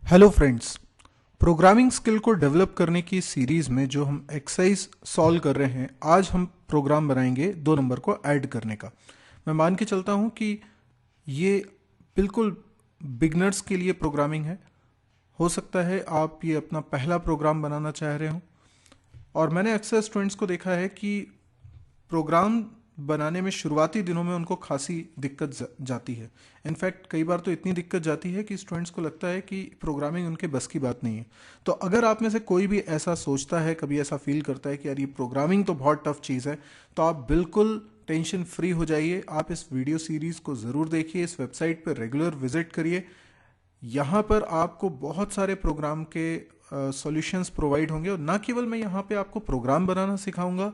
Hello friends. Programming skill को develop करने की सीरीज़ में जो हम एक्सरसाइज सॉल्व कर रहे हैं, आज हम प्रोग्राम बनाएंगे 2 नंबर को ऐड करने का। मैं मान के चलता हूँ कि ये बिल्कुल बिगनर्स के लिए प्रोग्रामिंग है। हो सकता है आप ये अपना पहला प्रोग्राम बनाना चाह रहे हो। और मैंने अक्सर स्टूडेंट्स को देखा है कि प्रोग्राम बनाने में शुरुआती दिनों में उनको खासी दिक्कत जाती है। इनफैक्ट कई बार तो इतनी दिक्कत जाती है कि स्टूडेंट्स को लगता है कि प्रोग्रामिंग उनके बस की बात नहीं है। तो अगर आप में से कोई भी ऐसा सोचता है, कभी ऐसा फील करता है कि यार ये प्रोग्रामिंग तो बहुत टफ चीज़ है, तो आप बिल्कुल टेंशन फ्री हो जाइए। आप इस वीडियो सीरीज़ को ज़रूर देखिए, इस वेबसाइट पर रेगुलर विजिट करिए। यहाँ पर आपको बहुत सारे प्रोग्राम के सॉल्यूशंस प्रोवाइड होंगे, और ना केवल मैं यहाँ पे आपको प्रोग्राम बनाना सिखाऊंगा,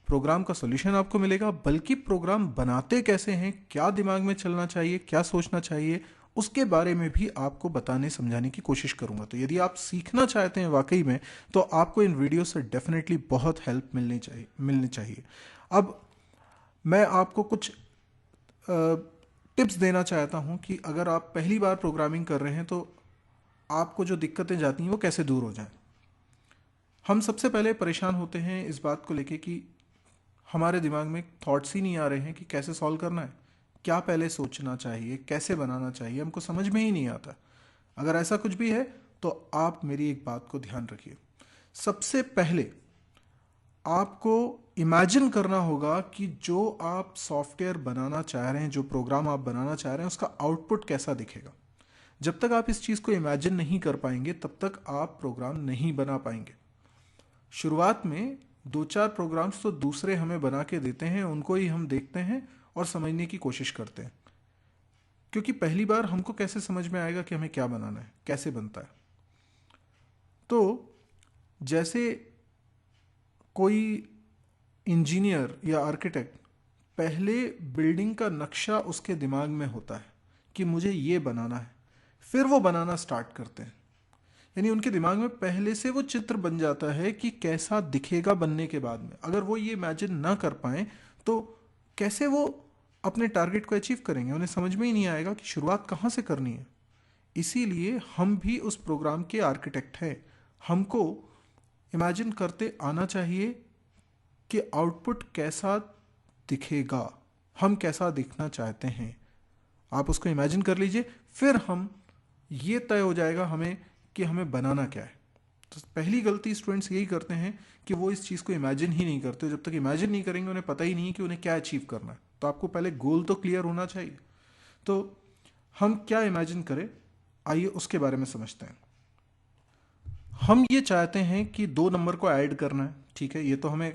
प्रोग्राम का सॉल्यूशन आपको मिलेगा, बल्कि प्रोग्राम बनाते कैसे हैं, क्या दिमाग में चलना चाहिए, क्या सोचना चाहिए, उसके बारे में भी आपको बताने समझाने की कोशिश करूंगा। तो यदि आप सीखना चाहते हैं वाकई में, तो आपको इन वीडियो से डेफिनेटली बहुत हेल्प मिलनी चाहिए। अब मैं आपको कुछ टिप्स देना चाहता हूं कि अगर आप पहली बार प्रोग्रामिंग कर रहे हैं तो आपको जो दिक्कतें जाती हैं वो कैसे दूर हो जाएं। हम सबसे पहले परेशान होते हैं इस बात को लेके कि हमारे दिमाग में थॉट्स ही नहीं आ रहे हैं कि कैसे सॉल्व करना है, क्या पहले सोचना चाहिए, कैसे बनाना चाहिए, हमको समझ में ही नहीं आता। अगर ऐसा कुछ भी है तो आप मेरी एक बात को ध्यान रखिए। सबसे पहले आपको इमेजिन करना होगा कि जो आप सॉफ्टवेयर बनाना चाह रहे हैं, जो प्रोग्राम आप बनाना चाह रहे हैं, उसका आउटपुट कैसा दिखेगा। जब तक आप इस चीज़ को इमेजिन नहीं कर पाएंगे तब तक आप प्रोग्राम नहीं बना पाएंगे। शुरुआत में 2-4 प्रोग्राम्स तो दूसरे हमें बना के देते हैं, उनको ही हम देखते हैं और समझने की कोशिश करते हैं, क्योंकि पहली बार हमको कैसे समझ में आएगा कि हमें क्या बनाना है, कैसे बनता है। तो जैसे कोई इंजीनियर या आर्किटेक्ट, पहले बिल्डिंग का नक्शा उसके दिमाग में होता है कि मुझे ये बनाना है, फिर वो बनाना स्टार्ट करते हैं। यानी उनके दिमाग में पहले से वो चित्र बन जाता है कि कैसा दिखेगा बनने के बाद में। अगर वो ये इमेजिन ना कर पाए तो कैसे वो अपने टारगेट को अचीव करेंगे, उन्हें समझ में ही नहीं आएगा कि शुरुआत कहाँ से करनी है। इसीलिए हम भी उस प्रोग्राम के आर्किटेक्ट हैं। हमको इमेजिन करते आना चाहिए कि आउटपुट कैसा दिखेगा, हम कैसा दिखना चाहते हैं। आप उसको इमेजिन कर लीजिए, फिर हम ये तय हो जाएगा हमें कि हमें बनाना क्या है। तो पहली गलती स्टूडेंट्स यही करते हैं कि वो इस चीज़ को इमेजिन ही नहीं करते। जब तक इमेजिन नहीं करेंगे उन्हें पता ही नहीं है कि उन्हें क्या अचीव करना है। तो आपको पहले गोल तो क्लियर होना चाहिए। तो हम क्या इमेजिन करें, आइए उसके बारे में समझते हैं। हम ये चाहते हैं कि 2 नंबर को ऐड करना है, ठीक है। ये तो हमें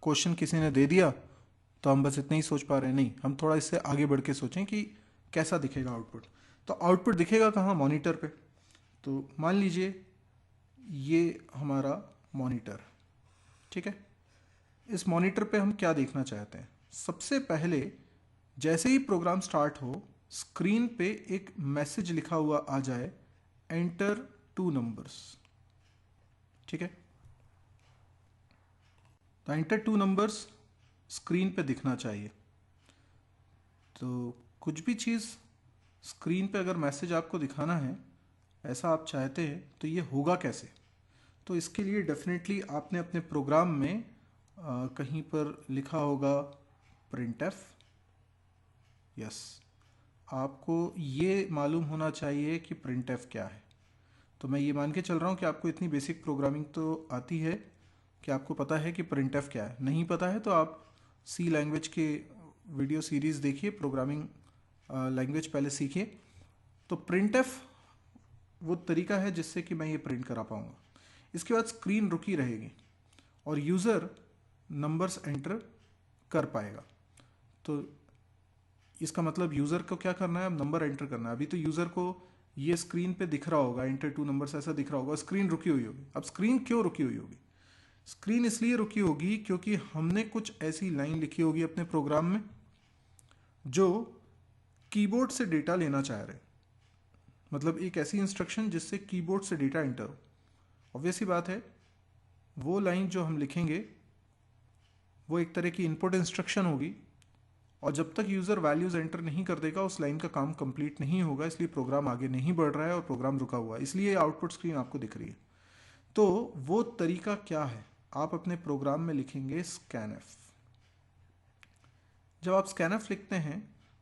क्वेश्चन किसी ने दे दिया, तो हम बस इतना ही सोच पा रहे हैं। नहीं, हम थोड़ा इससे आगे बढ़ के सोचें कि कैसा दिखेगा आउटपुट। तो आउटपुट दिखेगा कहाँ? मॉनिटर पे। तो मान लीजिए ये हमारा मॉनिटर, ठीक है। इस मॉनिटर पे हम क्या देखना चाहते हैं? सबसे पहले जैसे ही प्रोग्राम स्टार्ट हो, स्क्रीन पे एक मैसेज लिखा हुआ आ जाए, एंटर 2 नंबर्स, ठीक है। तो एंटर 2 नंबर्स स्क्रीन पे दिखना चाहिए। तो कुछ भी चीज़ स्क्रीन पे अगर मैसेज आपको दिखाना है, ऐसा आप चाहते हैं, तो ये होगा कैसे? तो इसके लिए डेफिनेटली आपने अपने प्रोग्राम में कहीं पर लिखा होगा प्रिंट एफ। यस, आपको ये मालूम होना चाहिए कि प्रिंट एफ क्या है। तो मैं ये मान के चल रहा हूँ कि आपको इतनी बेसिक प्रोग्रामिंग तो आती है कि आपको पता है कि प्रिंट एफ क्या है। नहीं पता है तो आप सी लैंग्वेज के वीडियो सीरीज़ देखिए, प्रोग्रामिंग लैंग्वेज पहले सीखिए। तो प्रिंट एफ वो तरीका है जिससे कि मैं ये प्रिंट करा पाऊँगा। इसके बाद स्क्रीन रुकी रहेगी और यूज़र नंबर्स एंटर कर पाएगा। तो इसका मतलब यूज़र को क्या करना है? अब नंबर एंटर करना है। अभी तो यूज़र को ये स्क्रीन पे दिख रहा होगा, एंटर 2 नंबर्स ऐसा दिख रहा होगा, स्क्रीन रुकी हुई होगी। अब स्क्रीन क्यों रुकी हुई होगी? स्क्रीन इसलिए रुकी होगी क्योंकि हमने कुछ ऐसी लाइन लिखी होगी अपने प्रोग्राम में जो कीबोर्ड से डेटा लेना चाह रहे हैं। मतलब एक ऐसी इंस्ट्रक्शन जिससे कीबोर्ड से डेटा एंटर हो। ऑब्वियस ही बात है, वो लाइन जो हम लिखेंगे वो एक तरह की इनपुट इंस्ट्रक्शन होगी, और जब तक यूज़र वैल्यूज़ एंटर नहीं कर देगा उस लाइन का काम कंप्लीट नहीं होगा, इसलिए प्रोग्राम आगे नहीं बढ़ रहा है और प्रोग्राम रुका हुआ है, इसलिए आउटपुट स्क्रीन आपको दिख रही है। तो वो तरीका क्या है, आप अपने प्रोग्राम में लिखेंगे स्कैनएफ। जब आप स्कैनएफ लिखते हैं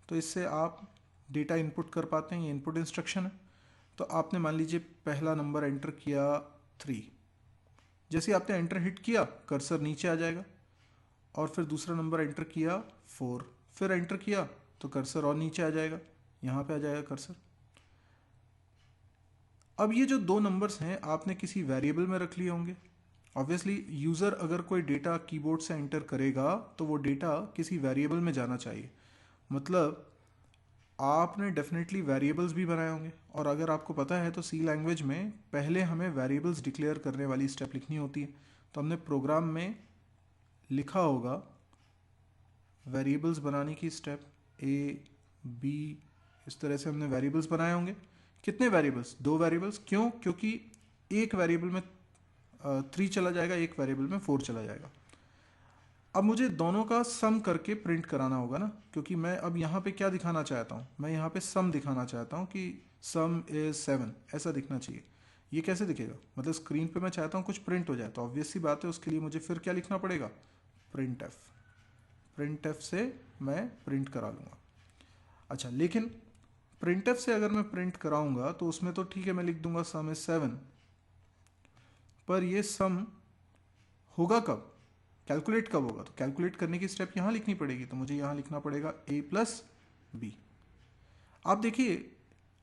तो इससे आप डेटा इनपुट कर पाते हैं, ये इनपुट इंस्ट्रक्शन है। तो आपने मान लीजिए पहला नंबर एंटर किया 3, जैसे आपने एंटर हिट किया कर्सर नीचे आ जाएगा, और फिर दूसरा नंबर एंटर किया 4, फिर एंटर किया तो कर्सर और नीचे आ जाएगा, यहाँ पे आ जाएगा कर्सर। अब ये जो 2 नंबर्स हैं आपने किसी वेरिएबल में रख लिए होंगे। ऑब्वियसली यूज़र अगर कोई डेटा कीबोर्ड से एंटर करेगा तो वो डेटा किसी वेरिएबल में जाना चाहिए, मतलब आपने डेफिनेटली वेरिएबल्स भी बनाए होंगे। और अगर आपको पता है तो सी लैंग्वेज में पहले हमें वेरिएबल्स डिक्लेयर करने वाली स्टेप लिखनी होती है। तो हमने प्रोग्राम में लिखा होगा वेरिएबल्स बनाने की स्टेप ए बी, इस तरह से हमने वेरिएबल्स बनाए होंगे। कितने वेरिएबल्स? 2 वेरिएबल्स। क्यों? क्योंकि एक वेरिएबल में 3 चला जाएगा, एक वेरिएबल में 4 चला जाएगा। अब मुझे दोनों का सम करके प्रिंट कराना होगा ना, क्योंकि मैं अब यहाँ पे क्या दिखाना चाहता हूँ, मैं यहाँ पे सम दिखाना चाहता हूँ कि सम इज 7, ऐसा दिखना चाहिए। ये कैसे दिखेगा? मतलब स्क्रीन पे मैं चाहता हूँ कुछ प्रिंट हो जाए, तो ऑब्वियस सी बात है उसके लिए मुझे फिर क्या लिखना पड़ेगा, प्रिंट एफ। प्रिंट एफ से मैं प्रिंट करा लूँगा। अच्छा, लेकिन प्रिंट एफ से अगर मैं प्रिंट कराऊंगा तो उसमें तो ठीक है मैं लिख दूंगा सम इज 7, पर ये सम होगा कब, कैलकुलेट कब होगा? तो कैलकुलेट करने की स्टेप यहाँ लिखनी पड़ेगी, तो मुझे यहाँ लिखना पड़ेगा a प्लस बी। आप देखिए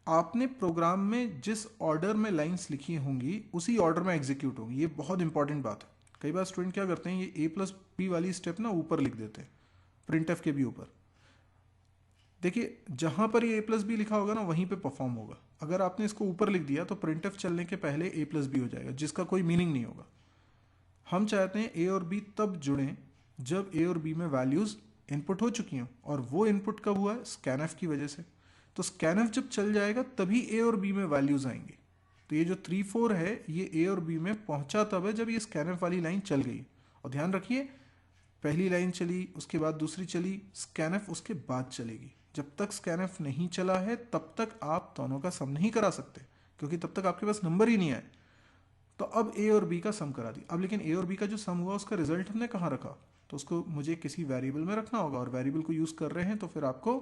आपने प्रोग्राम में जिस ऑर्डर में लाइंस लिखी होंगी उसी ऑर्डर में एग्जीक्यूट होंगी, ये बहुत इंपॉर्टेंट बात है। कई बार स्टूडेंट क्या करते हैं, ये a प्लस बी वाली स्टेप ना ऊपर लिख देते हैं, प्रिंट एफ के भी ऊपर। देखिए जहां पर ये a प्लस बी लिखा होगा ना वहीं पे परफॉर्म होगा। अगर आपने इसको ऊपर लिख दिया तो प्रिंट एफ चलने के पहले a प्लस बी हो जाएगा, जिसका कोई मीनिंग नहीं होगा। हम चाहते हैं ए और बी तब जुड़ें जब ए और बी में वैल्यूज इनपुट हो चुकी हों, और वो इनपुट कब हुआ है, स्कैनएफ की वजह से। तो स्कैनएफ जब चल जाएगा तभी ए और बी में वैल्यूज आएंगी। तो ये जो 3 4 है ये ए और बी में पहुंचा तब है जब ये स्कैनएफ वाली लाइन चल गई। और ध्यान रखिए पहली लाइन चली, उसके बाद दूसरी चली, स्कैनएफ उसके बाद चलेगी। जब तक स्कैनएफ नहीं चला है तब तक आप दोनों का सम नहीं करा सकते, क्योंकि तब तक आपके पास नंबर ही नहीं आए। तो अब ए और बी का सम करा दी। अब लेकिन ए और बी का जो सम हुआ उसका रिजल्ट हमने कहाँ रखा, तो उसको मुझे किसी वेरिएबल में रखना होगा, और वेरिएबल को यूज़ कर रहे हैं तो फिर आपको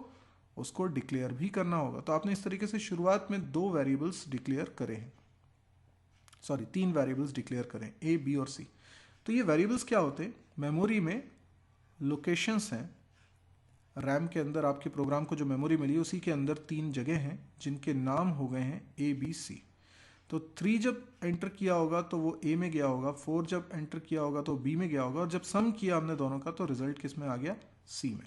उसको डिक्लेयर भी करना होगा। तो आपने इस तरीके से शुरुआत में 2 वेरिएबल्स डिक्लेयर करे हैं, सॉरी 3 वेरिएबल्स डिक्लेयर करें, ए बी और सी। तो ये वेरिएबल्स क्या होते हैं, मेमोरी में लोकेशंस हैं। रैम के अंदर आपके प्रोग्राम को जो मेमोरी मिली उसी के अंदर 3 जगह हैं जिनके नाम हो गए हैं ए बी सी। तो 3 जब एंटर किया होगा तो वो ए में गया होगा, 4 जब एंटर किया होगा तो बी में गया होगा, और जब सम किया हमने दोनों का तो रिजल्ट किस में आ गया, सी में।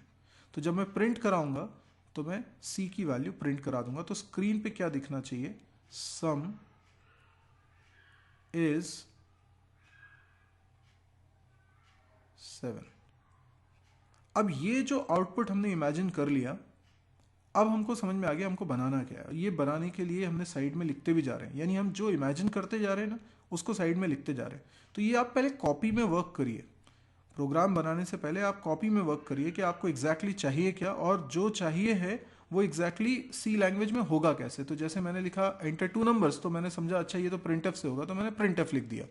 तो जब मैं प्रिंट कराऊंगा तो मैं सी की वैल्यू प्रिंट करा दूंगा। तो स्क्रीन पे क्या दिखना चाहिए, सम इज 7। अब ये जो आउटपुट हमने इमेजिन कर लिया, अब हमको समझ में आ गया हमको बनाना क्या है। ये बनाने के लिए हमने साइड में लिखते भी जा रहे हैं, यानी हम जो इमेजिन करते जा रहे हैं ना उसको साइड में लिखते जा रहे हैं। तो ये आप पहले कॉपी में वर्क करिए, प्रोग्राम बनाने से पहले आप कॉपी में वर्क करिए कि आपको एग्जैक्टली चाहिए क्या, और जो चाहिए है वो एग्जैक्टली सी लैंग्वेज में होगा कैसे। तो जैसे मैंने लिखा एंटर 2 नंबर्स, तो मैंने समझा अच्छा ये तो प्रिंट एफ से होगा, तो मैंने प्रिंट एफ लिख दिया।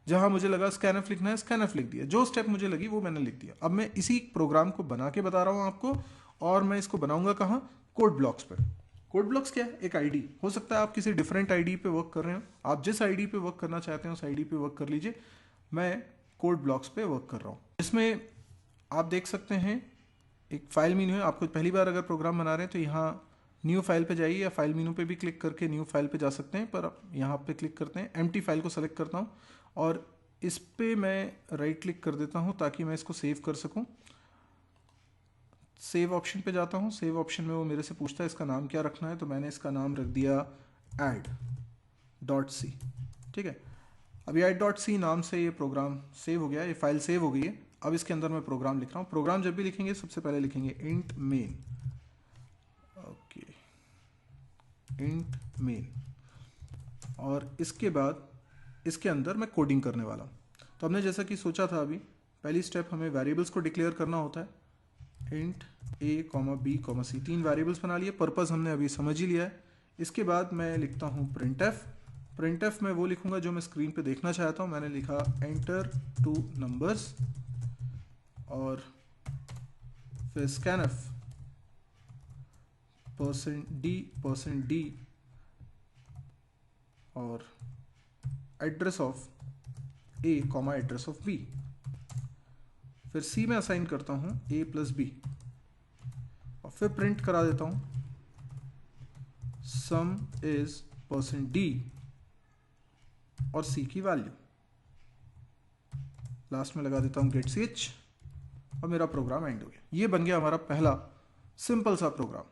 जहां मुझे लगा स्कैनएफ लिखना है स्कैनएफ लिख दिया, जो स्टेप मुझे लगी वो मैंने लिख दिया। अब मैं इसी प्रोग्राम को बना के बता रहा हूं आपको, और मैं इसको बनाऊंगा कहाँ, कोड ब्लॉक्स पे। कोड ब्लॉक्स क्या है, एक आईडी। हो सकता है आप किसी डिफरेंट आईडी पे वर्क कर रहे हो, आप जिस आईडी पे वर्क करना चाहते हैं उस आईडी पे वर्क कर लीजिए। मैं कोड ब्लॉक्स पे वर्क कर रहा हूँ। इसमें आप देख सकते हैं एक फाइल मीनू है। आपको पहली बार अगर प्रोग्राम बना रहे हैं तो यहाँ न्यू फाइल पे जाइए, या फाइल मीनू पे भी क्लिक करके न्यू फाइल पे जा सकते हैं, पर यहाँ पे क्लिक करते हैं, एम्प्टी फाइल को सेलेक्ट करता हूँ और इस पे मैं राइट क्लिक कर देता हूँ ताकि मैं इसको सेव कर सकूँ। सेव ऑप्शन पे जाता हूँ, सेव ऑप्शन में वो मेरे से पूछता है इसका नाम क्या रखना है, तो मैंने इसका नाम रख दिया add.c। ठीक है, अभी add.c नाम से ये प्रोग्राम सेव हो गया, ये फाइल सेव हो गई है। अब इसके अंदर मैं प्रोग्राम लिख रहा हूँ। प्रोग्राम जब भी लिखेंगे सबसे पहले लिखेंगे int main, okay int main, और इसके बाद इसके अंदर मैं कोडिंग करने वाला हूँ। तो हमने जैसा कि सोचा था अभी पहली स्टेप हमें वेरिएबल्स को डिक्लेयर करना होता है, इंट ए कॉमा बी कॉमा सी, 3 वेरिएबल्स बना लिए। पर्पस हमने अभी समझ ही लिया है। इसके बाद मैं लिखता हूँ प्रिंटफ। प्रिंटफ में वो लिखूंगा जो मैं स्क्रीन पे देखना चाहता हूँ। मैंने लिखा एंटर 2 नंबर्स और फिर स्कैनफ %d और address of A comma address of B. फिर सी में असाइन करता हूँ ए प्लस बी और फिर प्रिंट करा देता हूँ सम इज %d और सी की वैल्यू। लास्ट में लगा देता हूँ गेट ch और मेरा प्रोग्राम एंड हो गया। ये बन गया हमारा पहला सिंपल सा प्रोग्राम।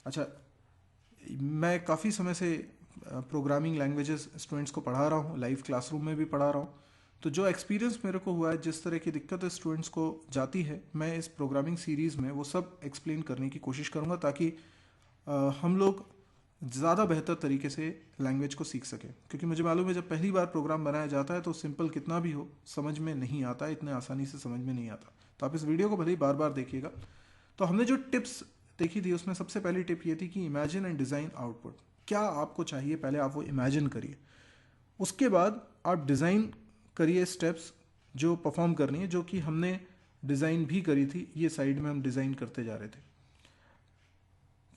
अच्छा, मैं काफ़ी समय से प्रोग्रामिंग लैंग्वेजेस स्टूडेंट्स को पढ़ा रहा हूँ, लाइव क्लासरूम में भी पढ़ा रहा हूँ। तो जो एक्सपीरियंस मेरे को हुआ है, जिस तरह की दिक्कत स्टूडेंट्स को जाती है, मैं इस प्रोग्रामिंग सीरीज़ में वो सब एक्सप्लेन करने की कोशिश करूँगा ताकि हम लोग ज़्यादा बेहतर तरीके से लैंग्वेज को सीख सकें। क्योंकि मुझे मालूम है जब पहली बार प्रोग्राम बनाया जाता है तो सिंपल कितना भी हो समझ में नहीं आता, इतने आसानी से समझ में नहीं आता। तो आप इस वीडियो को भले ही बार बार देखिएगा। तो हमने जो टिप्स देखी थी उसमें सबसे पहली टिप ये थी कि इमेजिन एंड डिज़ाइन आउटपुट। क्या आपको चाहिए पहले आप वो इमेजिन करिए, उसके बाद आप डिज़ाइन करिए स्टेप्स जो परफॉर्म करनी है, जो कि हमने डिज़ाइन भी करी थी। ये साइड में हम डिज़ाइन करते जा रहे थे।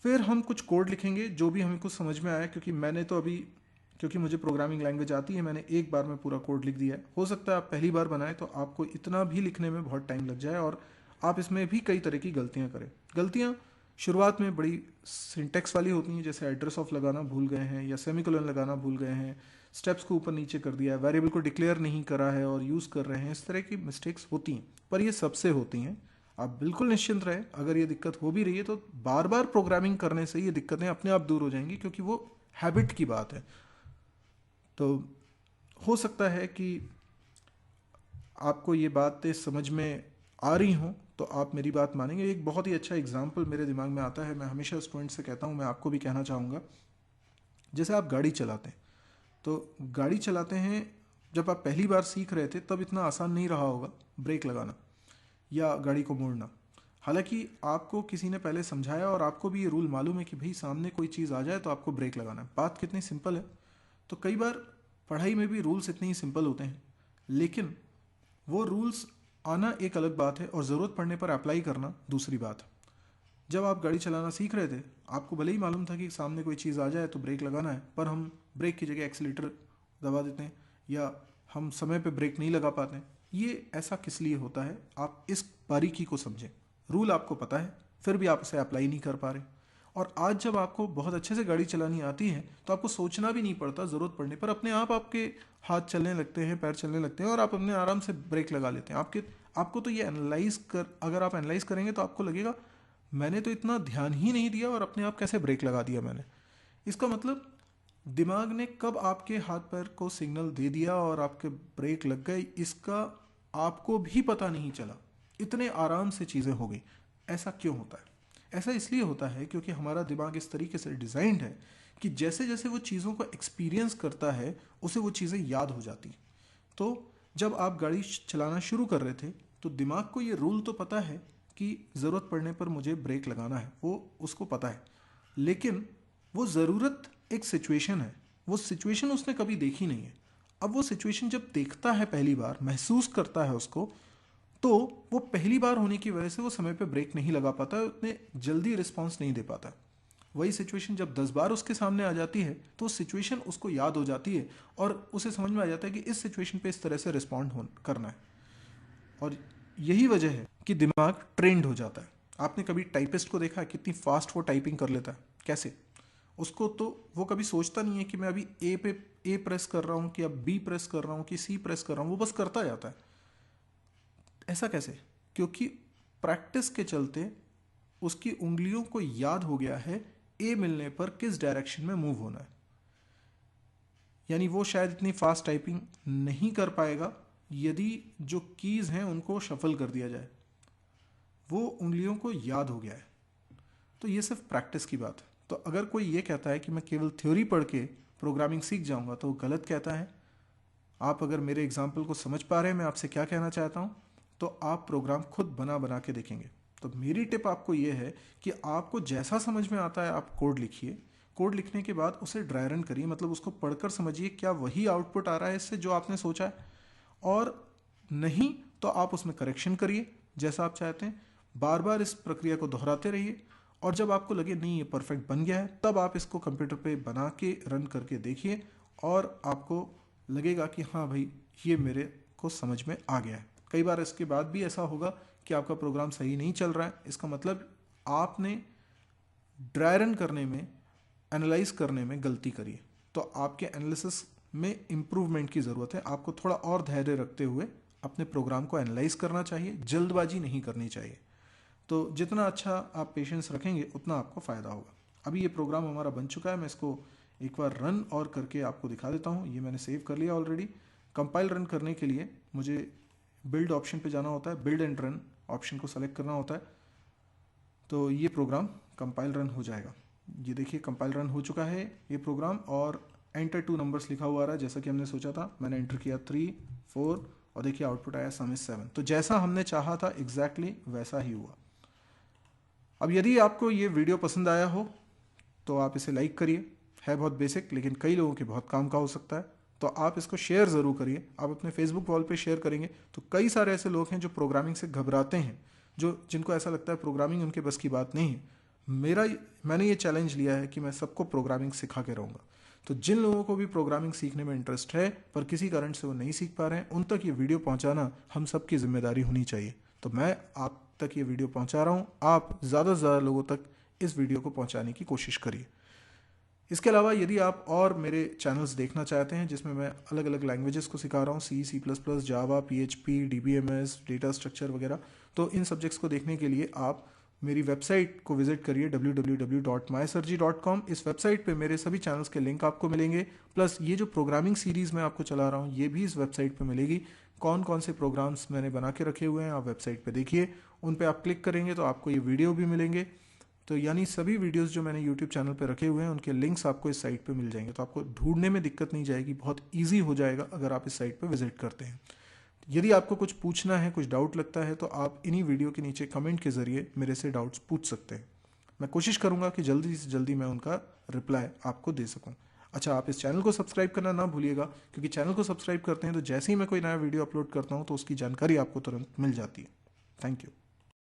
फिर हम कुछ कोड लिखेंगे जो भी हमें कुछ समझ में आया, क्योंकि मुझे प्रोग्रामिंग लैंग्वेज आती है, मैंने एक बार में पूरा कोड लिख दिया है। हो सकता है आप पहली बार बनाएं तो आपको इतना भी लिखने में बहुत टाइम लग जाए और आप इसमें भी कई तरह की गलतियां करें। गलतियां शुरुआत में बड़ी सिंटेक्स वाली होती हैं, जैसे एड्रेस ऑफ लगाना भूल गए हैं या सेमीकोलन लगाना भूल गए हैं, स्टेप्स को ऊपर नीचे कर दिया है, वेरिएबल को डिक्लेयर नहीं करा है और यूज़ कर रहे हैं। इस तरह की मिस्टेक्स होती हैं, पर ये सबसे होती हैं। आप बिल्कुल निश्चिंत रहें, अगर ये दिक्कत हो भी रही है तो बार बार प्रोग्रामिंग करने से ये दिक्कतें अपने आप दूर हो जाएंगी, क्योंकि वो हैबिट की बात है। तो हो सकता है कि आपको ये बातें समझ में आ रही हों तो आप मेरी बात मानेंगे। एक बहुत ही अच्छा एग्जाम्पल मेरे दिमाग में आता है, मैं हमेशा स्टूडेंट से कहता हूँ, मैं आपको भी कहना चाहूँगा। जैसे आप गाड़ी चलाते हैं, तो गाड़ी चलाते हैं, जब आप पहली बार सीख रहे थे तब इतना आसान नहीं रहा होगा ब्रेक लगाना या गाड़ी को मोड़ना। हालांकि आपको किसी ने पहले समझाया और आपको भी ये रूल मालूम है कि भाई सामने कोई चीज़ आ जाए तो आपको ब्रेक लगाना है। बात कितनी सिंपल है। तो कई बार पढ़ाई में भी रूल्स इतने ही सिंपल होते हैं, लेकिन वो रूल्स आना एक अलग बात है और ज़रूरत पड़ने पर अप्लाई करना दूसरी बात है। जब आप गाड़ी चलाना सीख रहे थे, आपको भले ही मालूम था कि सामने कोई चीज़ आ जाए तो ब्रेक लगाना है, पर हम ब्रेक की जगह एक्सीलेटर दबा देते हैं या हम समय पे ब्रेक नहीं लगा पाते हैं। ये ऐसा किस लिए होता है, आप इस बारीकी को समझें। रूल आपको पता है, फिर भी आप उसे अप्लाई नहीं कर पा रहे। और आज जब आपको बहुत अच्छे से गाड़ी चलानी आती है तो आपको सोचना भी नहीं पड़ता, ज़रूरत पड़ने पर अपने आप आपके हाथ चलने लगते हैं, पैर चलने लगते हैं और आप अपने आराम से ब्रेक लगा लेते हैं। आपको तो ये अगर आप एनालाइज करेंगे तो आपको लगेगा मैंने तो इतना ध्यान ही नहीं दिया और अपने आप कैसे ब्रेक लगा दिया मैंने। इसका मतलब दिमाग ने कब आपके हाथ पैर को सिग्नल दे दिया और आपके ब्रेक लग गए, इसका आपको भी पता नहीं चला। इतने आराम से चीज़ें हो गई। ऐसा क्यों होता है? ऐसा इसलिए होता है क्योंकि हमारा दिमाग इस तरीके से डिज़ाइंड है कि जैसे जैसे वो चीज़ों को एक्सपीरियंस करता है उसे वो चीज़ें याद हो जाती। तो जब आप गाड़ी चलाना शुरू कर रहे थे तो दिमाग को ये रूल तो पता है कि ज़रूरत पड़ने पर मुझे ब्रेक लगाना है, वो उसको पता है। लेकिन वो ज़रूरत एक सिचुएशन है, वो सिचुएशन उसने कभी देखी नहीं है। अब वो सिचुएशन जब देखता है, पहली बार महसूस करता है उसको, तो वो पहली बार होने की वजह से वो समय पे ब्रेक नहीं लगा पाता है, उतने जल्दी रिस्पॉन्स नहीं दे पाता। वही सिचुएशन जब 10 बार उसके सामने आ जाती है तो सिचुएशन उसको याद हो जाती है और उसे समझ में आ जाता है कि इस सिचुएशन पे इस तरह से रिस्पॉन्ड करना है। और यही वजह है कि दिमाग ट्रेंड हो जाता है। आपने कभी टाइपिस्ट को देखा है कितनी फास्ट वो टाइपिंग कर लेता है? कैसे? उसको तो वो कभी सोचता नहीं है कि मैं अभी ए प्रेस कर रहा हूँ कि अब बी प्रेस कर रहा हूँ कि सी प्रेस कर रहा हूँ, वो बस करता जाता है। ऐसा कैसे? क्योंकि प्रैक्टिस के चलते उसकी उंगलियों को याद हो गया है ए मिलने पर किस डायरेक्शन में मूव होना है। यानी वो शायद इतनी फास्ट टाइपिंग नहीं कर पाएगा यदि जो कीज हैं उनको शफल कर दिया जाए। वो उंगलियों को याद हो गया है। तो ये सिर्फ प्रैक्टिस की बात है। तो अगर कोई ये कहता है कि मैं केवल थ्योरी पढ़ के प्रोग्रामिंग सीख जाऊंगा तो वो गलत कहता है। आप अगर मेरे एग्जाम्पल को समझ पा रहे हैं मैं आपसे क्या कहना चाहता हूँ, तो आप प्रोग्राम खुद बना बना के देखेंगे। तो मेरी टिप आपको ये है कि आपको जैसा समझ में आता है आप कोड लिखिए। कोड लिखने के बाद उसे ड्राई रन करिए, मतलब उसको पढ़कर समझिए क्या वही आउटपुट आ रहा है इससे जो आपने सोचा है, और नहीं तो आप उसमें करेक्शन करिए जैसा आप चाहते हैं। बार बार इस प्रक्रिया को दोहराते रहिए, और जब आपको लगे नहीं ये परफेक्ट बन गया है, तब आप इसको कंप्यूटर पे बना के रन करके देखिए, और आपको लगेगा कि हाँ भाई ये मेरे को समझ में आ गया है। कई बार इसके बाद भी ऐसा होगा कि आपका प्रोग्राम सही नहीं चल रहा है, इसका मतलब आपने ड्राई रन करने में, एनालाइज करने में गलती करी है। तो आपके एनालिसिस में इम्प्रूवमेंट की ज़रूरत है। आपको थोड़ा और धैर्य रखते हुए अपने प्रोग्राम को एनालाइज करना चाहिए, जल्दबाजी नहीं करनी चाहिए। तो जितना अच्छा आप पेशेंस रखेंगे उतना आपको फ़ायदा होगा। अभी ये प्रोग्राम हमारा बन चुका है, मैं इसको एक बार रन और करके आपको दिखा देता हूँ। ये मैंने सेव कर लिया ऑलरेडी। कंपाइल रन करने के लिए मुझे बिल्ड ऑप्शन पे जाना होता है, बिल्ड एंड रन ऑप्शन को सेलेक्ट करना होता है, तो ये प्रोग्राम कंपाइल रन हो जाएगा। ये देखिए कंपाइल रन हो चुका है ये प्रोग्राम, और एंटर 2 नंबर्स लिखा हुआ आ रहा है जैसा कि हमने सोचा था। मैंने एंटर किया 3, 4 और देखिए आउटपुट आया सम इज 7। तो जैसा हमने चाहा था एग्जैक्टली वैसा ही हुआ। अब यदि आपको ये वीडियो पसंद आया हो तो आप इसे लाइक करिए। है बहुत बेसिक, लेकिन कई लोगों के बहुत काम का हो सकता है, तो आप इसको शेयर ज़रूर करिए। आप अपने फेसबुक वॉल पे शेयर करेंगे तो कई सारे ऐसे लोग हैं जो प्रोग्रामिंग से घबराते हैं, जिनको ऐसा लगता है प्रोग्रामिंग उनके बस की बात नहीं है। मैंने ये चैलेंज लिया है कि मैं सबको प्रोग्रामिंग सिखा के रहूँगा। तो जिन लोगों को भी प्रोग्रामिंग सीखने में इंटरेस्ट है पर किसी कारण से वो नहीं सीख पा रहे हैं, उन तक ये वीडियो पहुंचाना हम सबकी जिम्मेदारी होनी चाहिए। तो मैं आप तक ये वीडियो पहुंचा रहा हूं, आप ज़्यादा से ज़्यादा लोगों तक इस वीडियो को पहुंचाने की कोशिश करिए। इसके अलावा यदि आप और मेरे चैनल्स देखना चाहते हैं जिसमें मैं अलग अलग लैंग्वेजेस को सिखा रहा हूँ, C++, जावा, PHP, DBMS, डेटा स्ट्रक्चर वगैरह, तो इन सब्जेक्ट्स को देखने के लिए आप मेरी वेबसाइट को विजिट करिए www.mysirji.com। इस वेबसाइट पे मेरे सभी चैनल्स के लिंक आपको मिलेंगे, प्लस ये जो प्रोग्रामिंग सीरीज़ मैं आपको चला रहा हूँ ये भी इस वेबसाइट पे मिलेगी। कौन कौन से प्रोग्राम्स मैंने बना के रखे हुए हैं आप वेबसाइट पे देखिए, उन पे आप क्लिक करेंगे तो आपको ये वीडियो भी मिलेंगे। तो यानी सभी वीडियोस जो मैंने यूट्यूब चैनल पे रखे हुए हैं उनके लिंक्स आपको इस साइट पे मिल जाएंगे, तो आपको ढूंढने में दिक्कत नहीं जाएगी, बहुत ईजी हो जाएगा अगर आप इस साइट पे विजिट करते हैं। यदि आपको कुछ पूछना है, कुछ डाउट लगता है, तो आप इन्हीं वीडियो के नीचे कमेंट के ज़रिए मेरे से डाउट्स पूछ सकते हैं। मैं कोशिश करूँगा कि जल्दी से जल्दी मैं उनका रिप्लाई आपको दे सकूँ। अच्छा, आप इस चैनल को सब्सक्राइब करना ना भूलिएगा, क्योंकि चैनल को सब्सक्राइब करते हैं तो जैसे ही मैं कोई नया वीडियो अपलोड करता हूँ तो उसकी जानकारी आपको तुरंत मिल जाती है। Thank you.